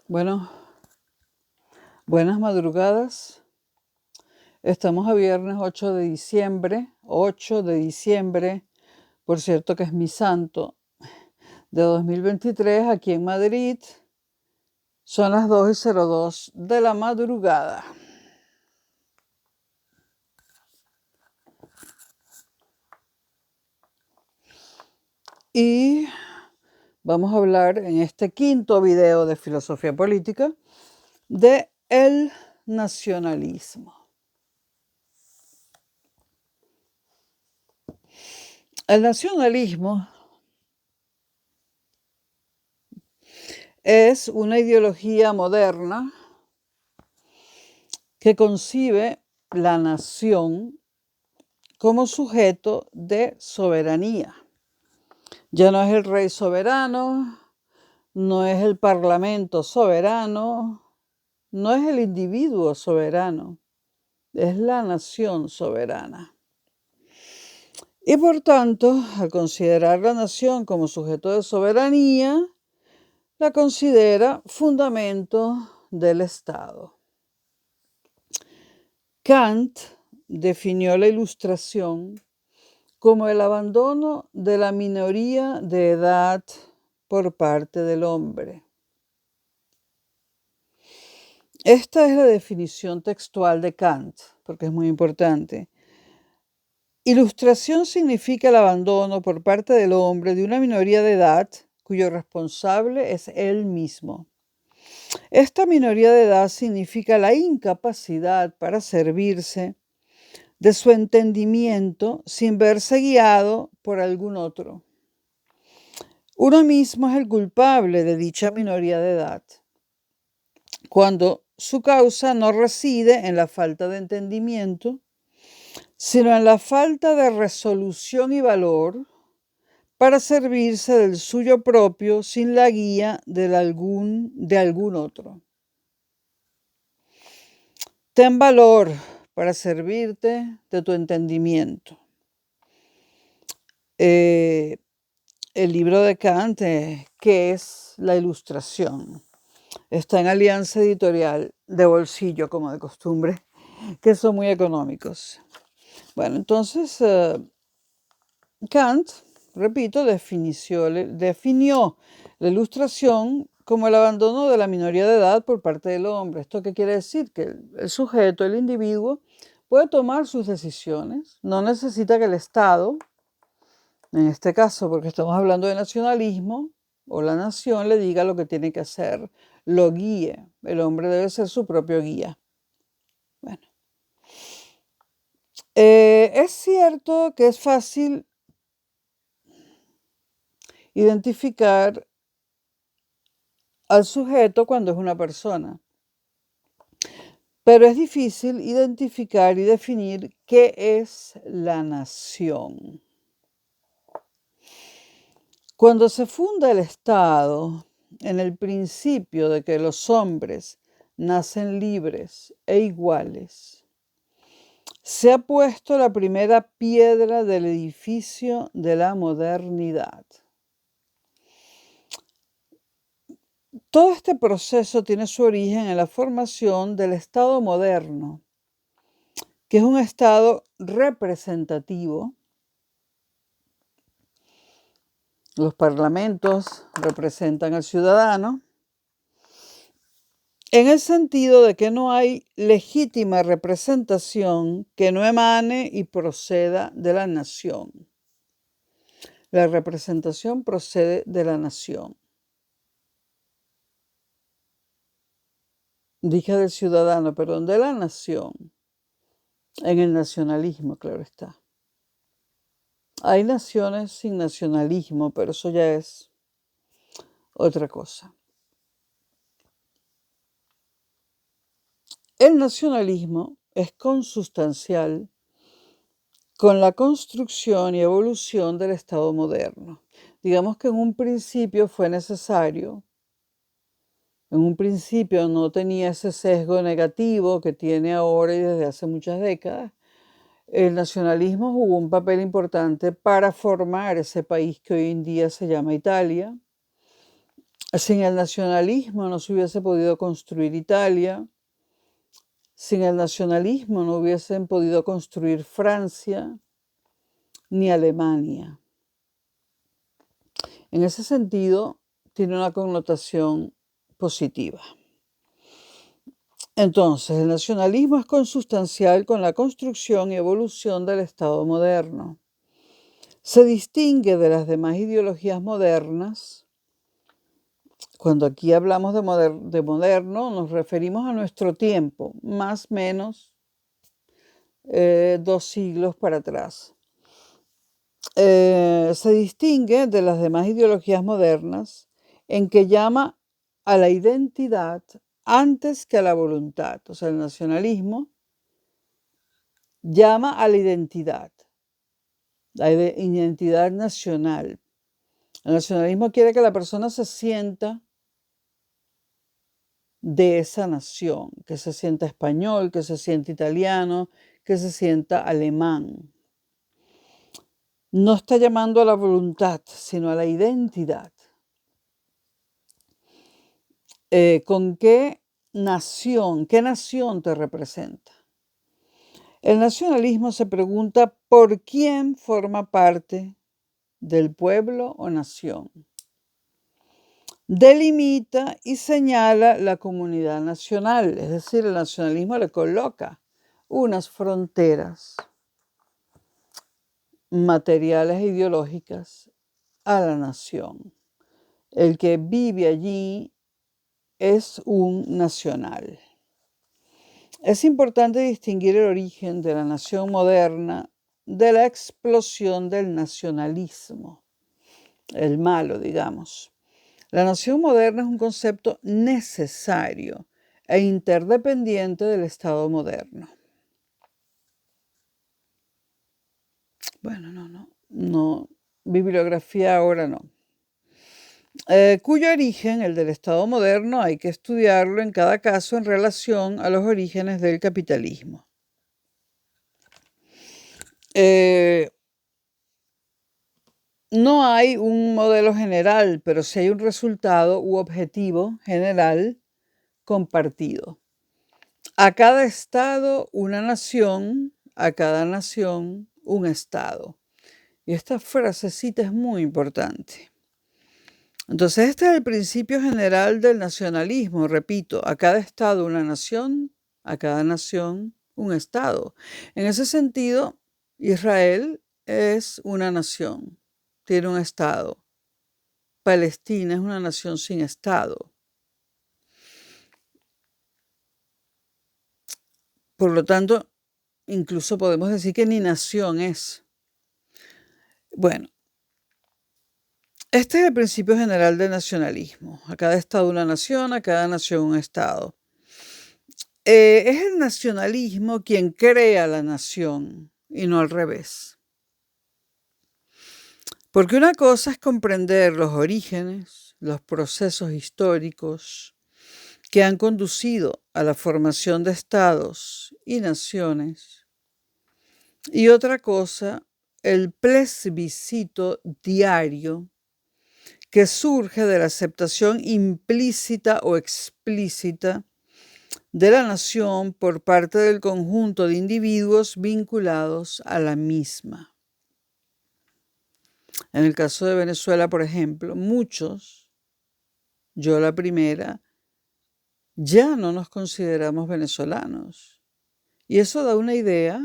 Bueno, buenas madrugadas. Estamos a viernes 8 de diciembre. 8 de diciembre, por cierto que es mi santo, de 2023 aquí en Madrid. Son las 2:02 de la madrugada. Y vamos a hablar en este quinto video de filosofía política de el nacionalismo. El nacionalismo es una ideología moderna que concibe la nación como sujeto de soberanía. Ya no es el rey soberano, no es el parlamento soberano, no es el individuo soberano, es la nación soberana. Y por tanto, al considerar la nación como sujeto de soberanía, la considera fundamento del Estado. Kant definió la Ilustración como el abandono de la minoría de edad por parte del hombre. Esta es la definición textual de Kant, porque es muy importante. Ilustración significa el abandono por parte del hombre de una minoría de edad cuyo responsable es él mismo. Esta minoría de edad significa la incapacidad para servirse de su entendimiento sin verse guiado por algún otro. Uno mismo es el culpable de dicha minoría de edad, cuando su causa no reside en la falta de entendimiento, sino en la falta de resolución y valor para servirse del suyo propio sin la guía de algún otro. Ten valor para servirte de tu entendimiento. El libro de Kant, ¿qué es la Ilustración? Está en Alianza Editorial de bolsillo, como de costumbre, que son muy económicos. Bueno, entonces Kant, repito, definió la Ilustración como el abandono de la minoría de edad por parte del hombre. ¿Esto qué quiere decir? Que el sujeto, el individuo, puede tomar sus decisiones, no necesita que el Estado, en este caso porque estamos hablando de nacionalismo, o la nación le diga lo que tiene que hacer, lo guíe. El hombre debe ser su propio guía. Bueno, es cierto que es fácil identificar al sujeto cuando es una persona, pero es difícil identificar y definir qué es la nación. Cuando se funda el Estado, en el principio de que los hombres nacen libres e iguales, se ha puesto la primera piedra del edificio de la modernidad. Todo este proceso tiene su origen en la formación del Estado moderno, que es un Estado representativo. Los parlamentos representan al ciudadano, en el sentido de que no hay legítima representación que no emane y proceda de la nación. La representación procede de la nación. Dije del ciudadano, perdón, de la nación. En el nacionalismo, claro está. Hay naciones sin nacionalismo, pero eso ya es otra cosa. El nacionalismo es consustancial con la construcción y evolución del Estado moderno. Digamos que en un principio fue necesario, en un principio no tenía ese sesgo negativo que tiene ahora y desde hace muchas décadas. El nacionalismo jugó un papel importante para formar ese país que hoy en día se llama Italia. Sin el nacionalismo no se hubiese podido construir Italia, sin el nacionalismo no hubiesen podido construir Francia ni Alemania. En ese sentido, tiene una connotación positiva. Entonces, el nacionalismo es consustancial con la construcción y evolución del Estado moderno. Se distingue de las demás ideologías modernas. Cuando aquí hablamos de moderno, nos referimos a nuestro tiempo, más o menos 2 siglos para atrás. Se distingue de las demás ideologías modernas en que llama a la identidad antes que a la voluntad. O sea, el nacionalismo llama a la identidad nacional. El nacionalismo quiere que la persona se sienta de esa nación, que se sienta español, que se sienta italiano, que se sienta alemán. No está llamando a la voluntad, sino a la identidad. ¿Con qué nación te representa? El nacionalismo se pregunta por quién forma parte del pueblo o nación. Delimita y señala la comunidad nacional, es decir, el nacionalismo le coloca unas fronteras materiales e ideológicas a la nación. El que vive allí es un nacional. Es importante distinguir el origen de la nación moderna de la explosión del nacionalismo, el malo, digamos. La nación moderna es un concepto necesario e interdependiente del Estado moderno. Bueno, no, bibliografía ahora no. Cuyo origen, el del Estado moderno, hay que estudiarlo en cada caso en relación a los orígenes del capitalismo. No hay un modelo general, pero sí hay un resultado u objetivo general compartido. A cada estado una nación, a cada nación un estado. Y esta frasecita es muy importante. Entonces, este es el principio general del nacionalismo, repito, a cada estado una nación, a cada nación un estado. En ese sentido, Israel es una nación, tiene un estado. Palestina es una nación sin estado. Por lo tanto, incluso podemos decir que ni nación es. Bueno, este es el principio general del nacionalismo. A cada estado una nación, a cada nación un estado. Es el nacionalismo quien crea la nación y no al revés. Porque una cosa es comprender los orígenes, los procesos históricos que han conducido a la formación de estados y naciones. Y otra cosa, el plebiscito diario que surge de la aceptación implícita o explícita de la nación por parte del conjunto de individuos vinculados a la misma. En el caso de Venezuela, por ejemplo, muchos, yo la primera, ya no nos consideramos venezolanos. Y eso da una idea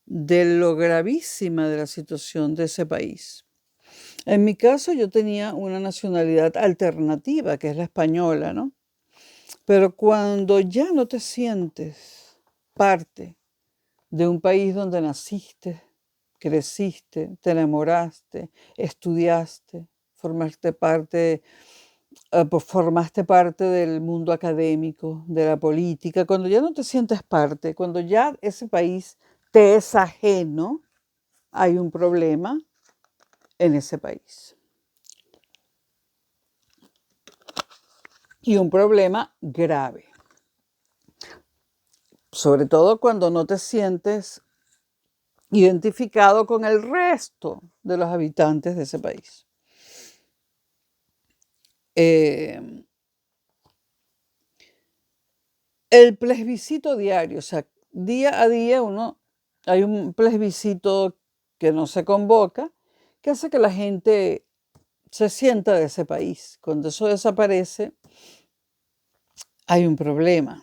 de lo gravísima de la situación de ese país. En mi caso, yo tenía una nacionalidad alternativa, que es la española, ¿no? Pero cuando ya no te sientes parte de un país donde naciste, creciste, te enamoraste, estudiaste, formaste parte del mundo académico, de la política, cuando ya no te sientes parte, cuando ya ese país te es ajeno, hay un problema en ese país. Y un problema grave. Sobre todo cuando no te sientes identificado con el resto de los habitantes de ese país. eh, el plebiscito diario, o sea, día a día hay un plebiscito que no se convoca, que hace que la gente se sienta de ese país. Cuando eso desaparece, hay un problema.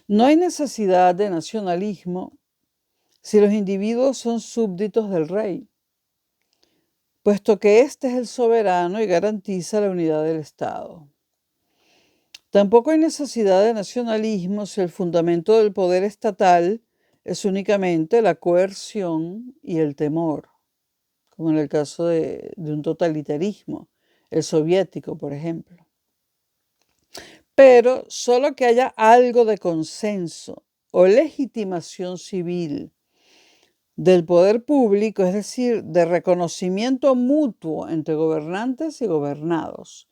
No hay necesidad de nacionalismo si los individuos son súbditos del rey, puesto que éste es el soberano y garantiza la unidad del Estado. Tampoco hay necesidad de nacionalismo si el fundamento del poder estatal es únicamente la coerción y el temor, como en el caso de un totalitarismo, el soviético, por ejemplo. Pero solo que haya algo de consenso o legitimación civil del poder público, es decir, de reconocimiento mutuo entre gobernantes y gobernados.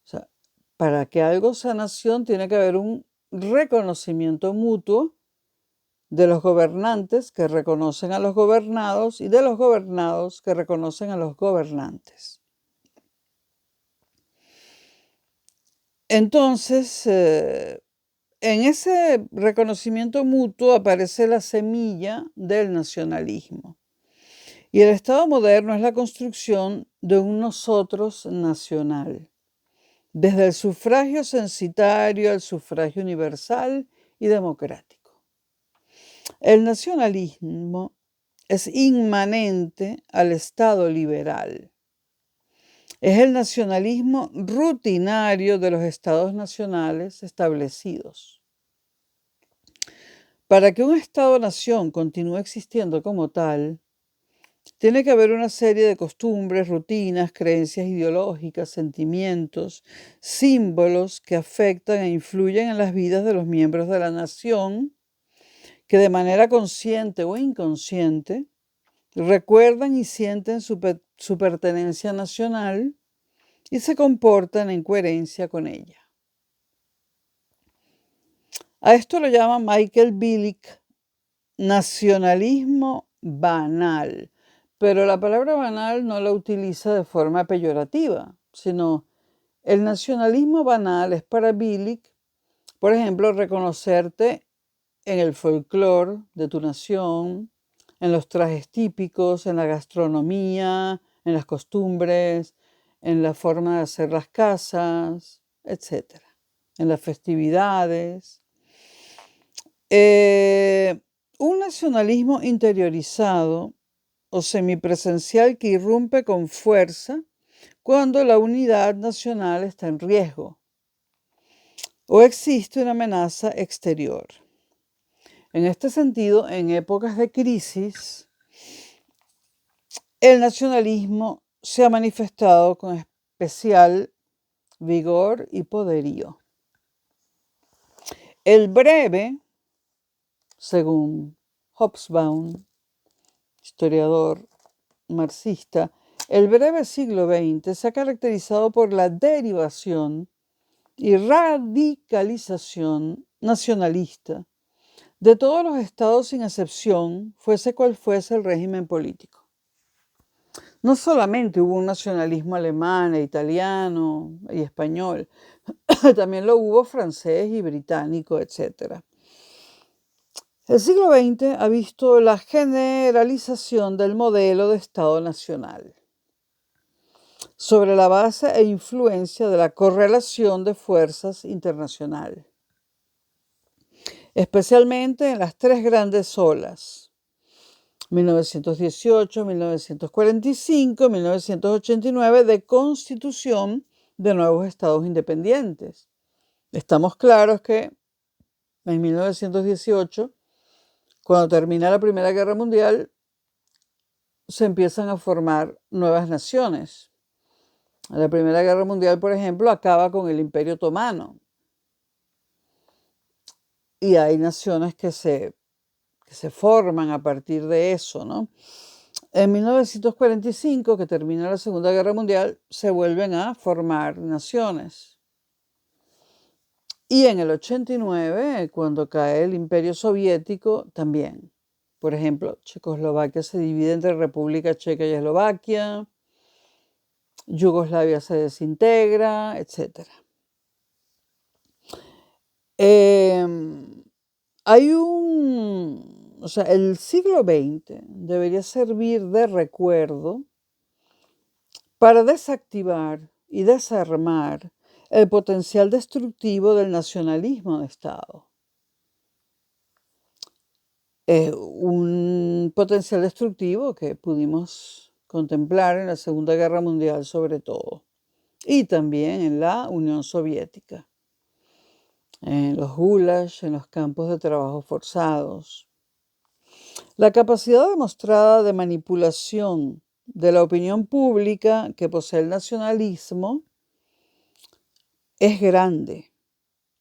O sea, para que algo sea nación tiene que haber un reconocimiento mutuo de los gobernantes que reconocen a los gobernados y de los gobernados que reconocen a los gobernantes. Entonces, en ese reconocimiento mutuo aparece la semilla del nacionalismo. Y el Estado moderno es la construcción de un nosotros nacional, desde el sufragio censitario al sufragio universal y democrático. El nacionalismo es inmanente al Estado liberal. Es el nacionalismo rutinario de los estados nacionales establecidos. Para que un Estado-nación continúe existiendo como tal, tiene que haber una serie de costumbres, rutinas, creencias ideológicas, sentimientos, símbolos que afectan e influyen en las vidas de los miembros de la nación, que de manera consciente o inconsciente recuerdan y sienten su pertenencia nacional y se comportan en coherencia con ella. A esto lo llama Michael Billig nacionalismo banal, pero la palabra banal no la utiliza de forma peyorativa, sino el nacionalismo banal es para Billig, por ejemplo, reconocerte en el folclore de tu nación, en los trajes típicos, en la gastronomía, en las costumbres, en la forma de hacer las casas, etc., en las festividades. Un nacionalismo interiorizado o semipresencial que irrumpe con fuerza cuando la unidad nacional está en riesgo o existe una amenaza exterior. En este sentido, en épocas de crisis, el nacionalismo se ha manifestado con especial vigor y poderío. El breve, según Hobsbawm, historiador marxista, el breve siglo XX se ha caracterizado por la derivación y radicalización nacionalista de todos los estados sin excepción, fuese cual fuese el régimen político. No solamente hubo un nacionalismo alemán, italiano y español, también lo hubo francés y británico, etc. El siglo XX ha visto la generalización del modelo de Estado nacional sobre la base e influencia de la correlación de fuerzas internacional, especialmente en las tres grandes olas, 1918, 1945, 1989, de constitución de nuevos estados independientes. Estamos claros que en 1918, cuando termina la Primera Guerra Mundial, se empiezan a formar nuevas naciones. La Primera Guerra Mundial, por ejemplo, acaba con el Imperio Otomano. Y hay naciones que se forman a partir de eso, ¿no? En 1945, que termina la Segunda Guerra Mundial, se vuelven a formar naciones. Y en el 89, cuando cae el Imperio Soviético, también. Por ejemplo, Checoslovaquia se divide entre República Checa y Eslovaquia. Yugoslavia se desintegra, etc. El siglo XX debería servir de recuerdo para desactivar y desarmar el potencial destructivo del nacionalismo de Estado. Un potencial destructivo que pudimos contemplar en la Segunda Guerra Mundial sobre todo, y también en la Unión Soviética, en los gulags, en los campos de trabajo forzados. La capacidad demostrada de manipulación de la opinión pública que posee el nacionalismo es grande.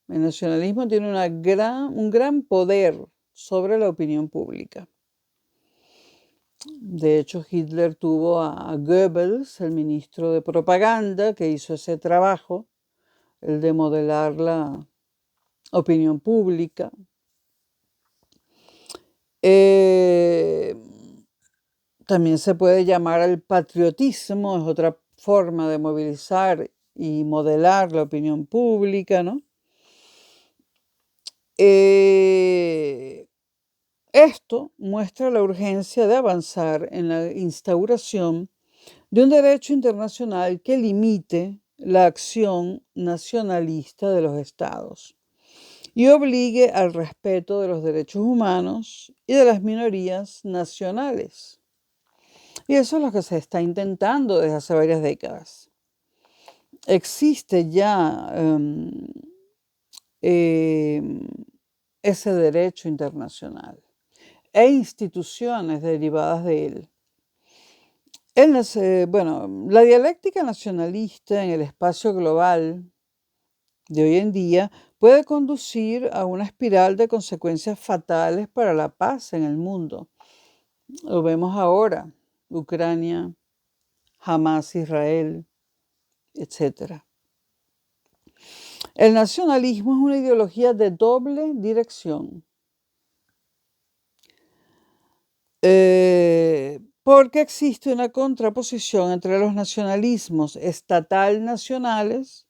El nacionalismo tiene un gran poder sobre la opinión pública. De hecho, Hitler tuvo a Goebbels, el ministro de propaganda, que hizo ese trabajo, el de modelar la opinión pública. También se puede llamar al patriotismo, es otra forma de movilizar y modelar la opinión pública, ¿no? Esto muestra la urgencia de avanzar en la instauración de un derecho internacional que limite la acción nacionalista de los estados y obligue al respeto de los derechos humanos y de las minorías nacionales. Y eso es lo que se está intentando desde hace varias décadas. Existe ya ese derecho internacional e instituciones derivadas de él. La dialéctica nacionalista en el espacio global de hoy en día puede conducir a una espiral de consecuencias fatales para la paz en el mundo. Lo vemos ahora, Ucrania, Hamas, Israel, etc. El nacionalismo es una ideología de doble dirección. Porque existe una contraposición entre los nacionalismos estatal nacionales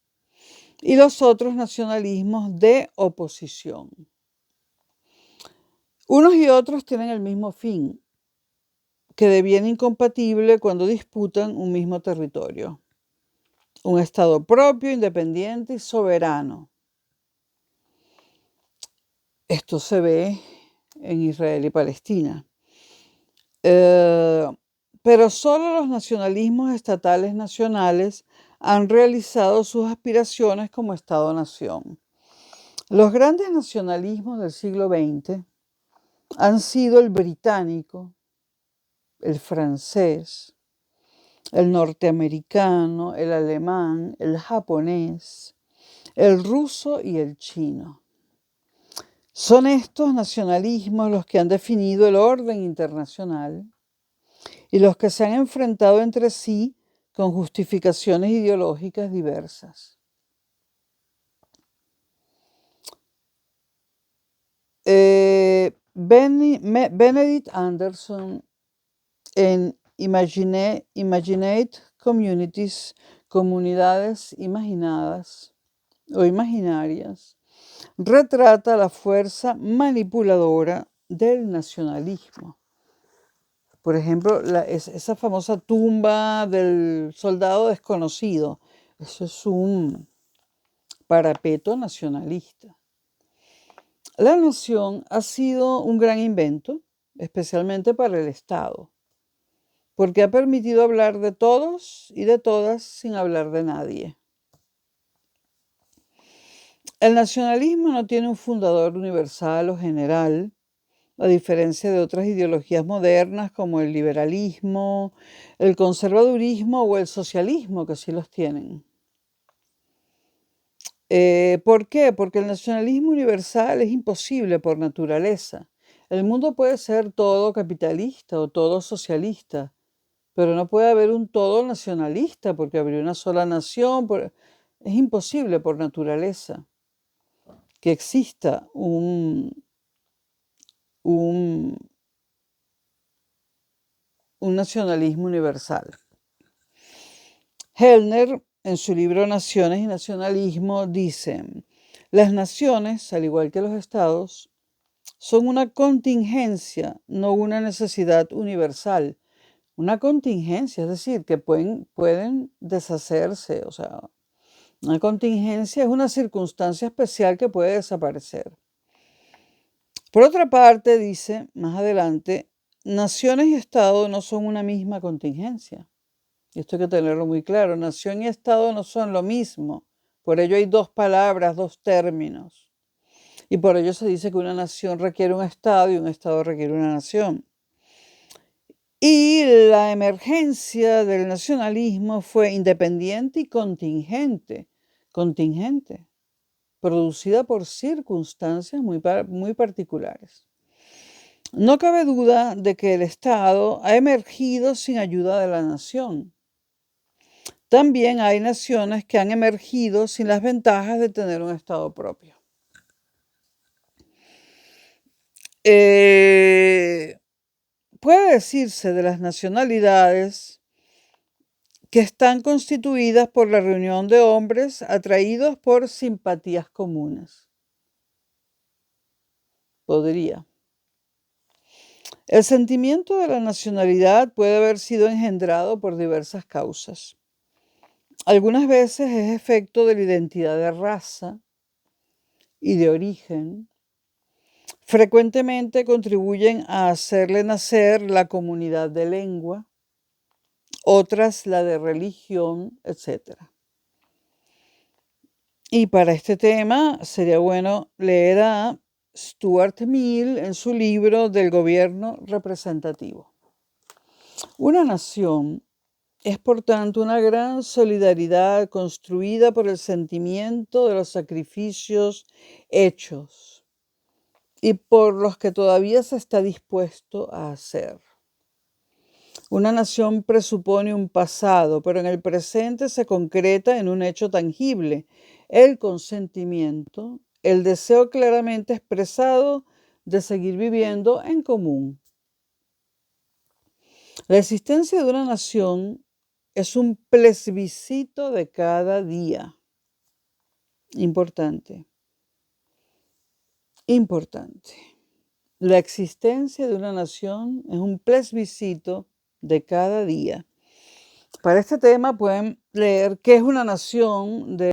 y los otros nacionalismos de oposición. Unos y otros tienen el mismo fin, que deviene incompatible cuando disputan un mismo territorio, un Estado propio, independiente y soberano. Esto se ve en Israel y Palestina. Pero solo los nacionalismos estatales nacionales han realizado sus aspiraciones como Estado-nación. Los grandes nacionalismos del siglo XX han sido el británico, el francés, el norteamericano, el alemán, el japonés, el ruso y el chino. Son estos nacionalismos los que han definido el orden internacional y los que se han enfrentado entre sí con justificaciones ideológicas diversas. Benedict Anderson en Imaginate Communities, comunidades imaginadas o imaginarias, retrata la fuerza manipuladora del nacionalismo. Por ejemplo, esa famosa tumba del soldado desconocido, eso es un parapeto nacionalista. La nación ha sido un gran invento, especialmente para el Estado, porque ha permitido hablar de todos y de todas sin hablar de nadie. El nacionalismo no tiene un fundador universal o general, a diferencia de otras ideologías modernas como el liberalismo, el conservadurismo o el socialismo, que sí los tienen. ¿Por qué? Porque el nacionalismo universal es imposible por naturaleza. El mundo puede ser todo capitalista o todo socialista, pero no puede haber un todo nacionalista porque habría una sola nación. Es imposible por naturaleza que exista un nacionalismo universal. Hellner, en su libro Naciones y Nacionalismo, dice: las naciones, al igual que los estados, son una contingencia, no una necesidad universal. Una contingencia, es decir, que pueden deshacerse, o sea, una contingencia es una circunstancia especial que puede desaparecer. Por otra parte, dice más adelante, naciones y Estado no son una misma contingencia. Y esto hay que tenerlo muy claro. Nación y Estado no son lo mismo. Por ello hay dos palabras, dos términos. Y por ello se dice que una nación requiere un Estado y un Estado requiere una nación. Y la emergencia del nacionalismo fue independiente y contingente, producida por circunstancias muy particulares. No cabe duda de que el Estado ha emergido sin ayuda de la nación. También hay naciones que han emergido sin las ventajas de tener un Estado propio. Puede decirse de las nacionalidades que están constituidas por la reunión de hombres atraídos por simpatías comunes. Podría. El sentimiento de la nacionalidad puede haber sido engendrado por diversas causas. Algunas veces es efecto de la identidad de raza y de origen. Frecuentemente contribuyen a hacerle nacer la comunidad de lengua, otras la de religión, etc. Y para este tema sería bueno leer a Stuart Mill en su libro del gobierno representativo. Una nación es, por tanto, una gran solidaridad construida por el sentimiento de los sacrificios hechos y por los que todavía se está dispuesto a hacer. Una nación presupone un pasado, pero en el presente se concreta en un hecho tangible, el consentimiento, el deseo claramente expresado de seguir viviendo en común. La existencia de una nación es un plebiscito de cada día. Importante. La existencia de una nación es un plebiscito de cada día. Para este tema pueden leer ¿Qué es una nación? De